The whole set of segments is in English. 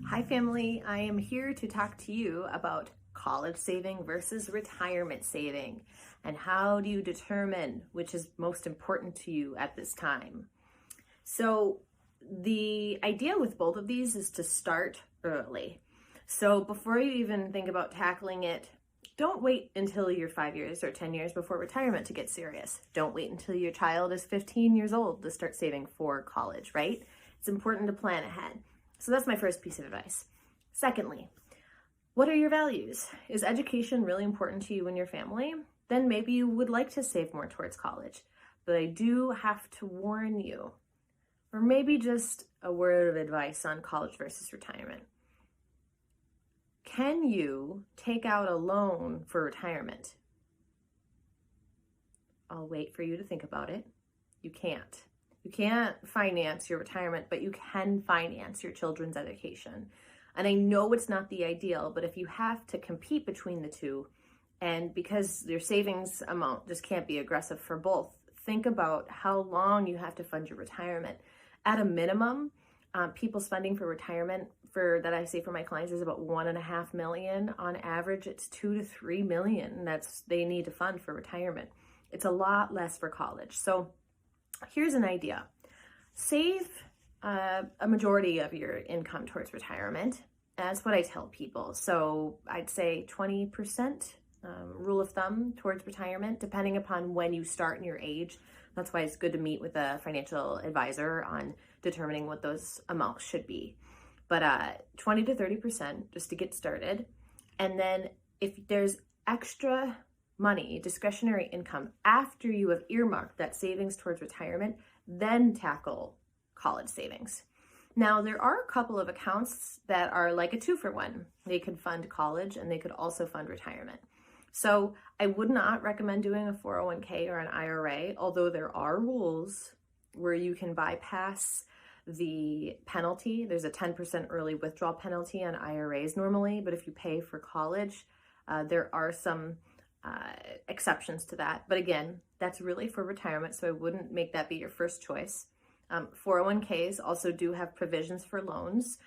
Hi family, I am here to talk to you about college saving versus retirement saving and how do you determine which is most important to you at this time. So the idea with both of these is to start early. So before you even think about tackling it, don't wait until you're 5 years or 10 years before retirement to get serious. Don't wait until your child is 15 years old to start saving for college, right? It's important to plan ahead. So that's my first piece of advice. Secondly, what are your values? Is education really important to you and your family? Then maybe you would like to save more towards college. But I do have to warn you, or maybe just a word of advice on college versus retirement. Can you take out a loan for retirement? I'll wait for you to think about it. You can't. You can't finance your retirement, but you can finance your children's education. And I know it's not the ideal, but if you have to compete between the two, and because your savings amount just can't be aggressive for both, think about how long you have to fund your retirement. At a minimum, people's funding for retirement that I say for my clients is about $1.5 million. On average, it's $2 to $3 million they need to fund for retirement. It's a lot less for college. So here's an idea. Save a majority of your income towards retirement. That's what I tell people. So I'd say 20% rule of thumb towards retirement, depending upon when you start and your age. That's why it's good to meet with a financial advisor on determining what those amounts should be. But 20 to 30% just to get started. And then if there's extra money, discretionary income, after you have earmarked that savings towards retirement, then tackle college savings. Now, there are a couple of accounts that are like a 2-for-1. They could fund college and they could also fund retirement. So I would not recommend doing a 401k or an IRA, although there are rules where you can bypass the penalty. There's a 10% early withdrawal penalty on IRAs normally, but if you pay for college, there are some exceptions to that. But again, that's really for retirement, so I wouldn't make that be your first choice. 401ks also do have provisions for loans.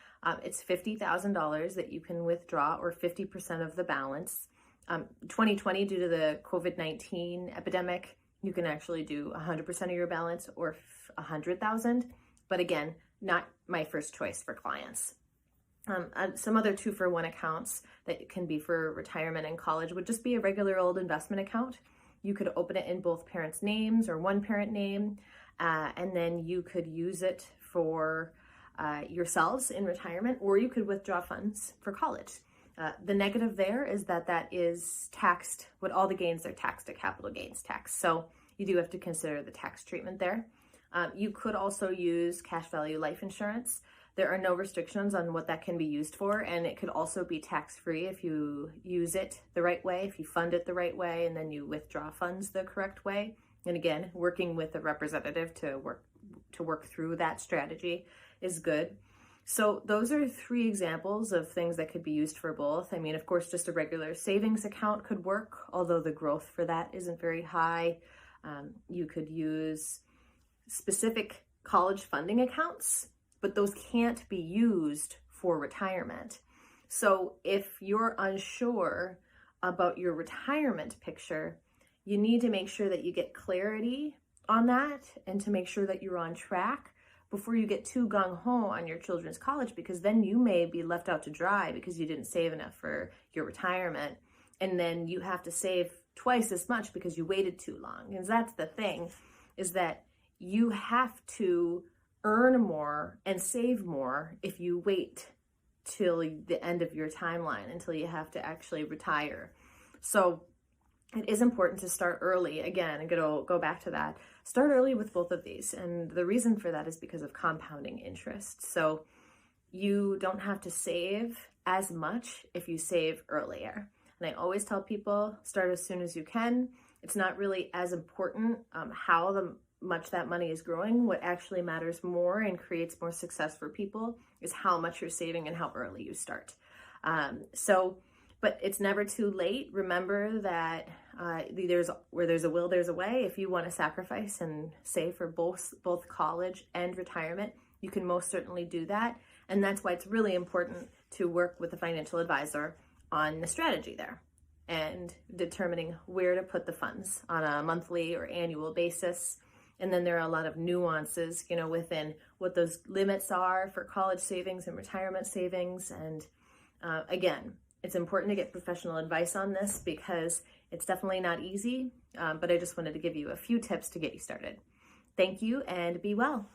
It's $50,000 that you can withdraw, or 50% of the balance. 2020, due to the COVID-19 epidemic, you can actually do 100% of your balance or 100,000. But again, not my first choice for clients. Some other 2-for-1 accounts that can be for retirement and college would just be a regular old investment account. You could open it in both parents' names or one parent name, and then you could use it for yourselves in retirement, or you could withdraw funds for college. The negative there is that is taxed, what all the gains are taxed at capital gains tax. So you do have to consider the tax treatment there. You could also use cash value life insurance. There are no restrictions on what that can be used for, and it could also be tax-free if you use it the right way, if you fund it the right way, and then you withdraw funds the correct way. And again, working with a representative to work through that strategy is good. So those are 3 examples of things that could be used for both. I mean, of course, just a regular savings account could work, although the growth for that isn't very high. You could use specific college funding accounts, but those can't be used for retirement. So if you're unsure about your retirement picture, you need to make sure that you get clarity on that and to make sure that you're on track before you get too gung-ho on your children's college, because then you may be left out to dry because you didn't save enough for your retirement. And then you have to save twice as much because you waited too long. And that's the thing, is that you have to earn more and save more if you wait till the end of your timeline, until you have to actually retire. So it is important to start early. Again, I'm going to go back to that. Start early with both of these. And the reason for that is because of compounding interest. So you don't have to save as much if you save earlier. And I always tell people, start as soon as you can. It's not really as important how much that money is growing. What actually matters more and creates more success for people is how much you're saving and how early you start. But it's never too late. Remember that where there's a will, there's a way. If you want to sacrifice and save for both college and retirement, you can most certainly do that. And that's why it's really important to work with a financial advisor on the strategy there and determining where to put the funds on a monthly or annual basis. And then there are a lot of nuances, within what those limits are for college savings and retirement savings. And again, it's important to get professional advice on this because it's definitely not easy, but I just wanted to give you a few tips to get you started. Thank you and be well.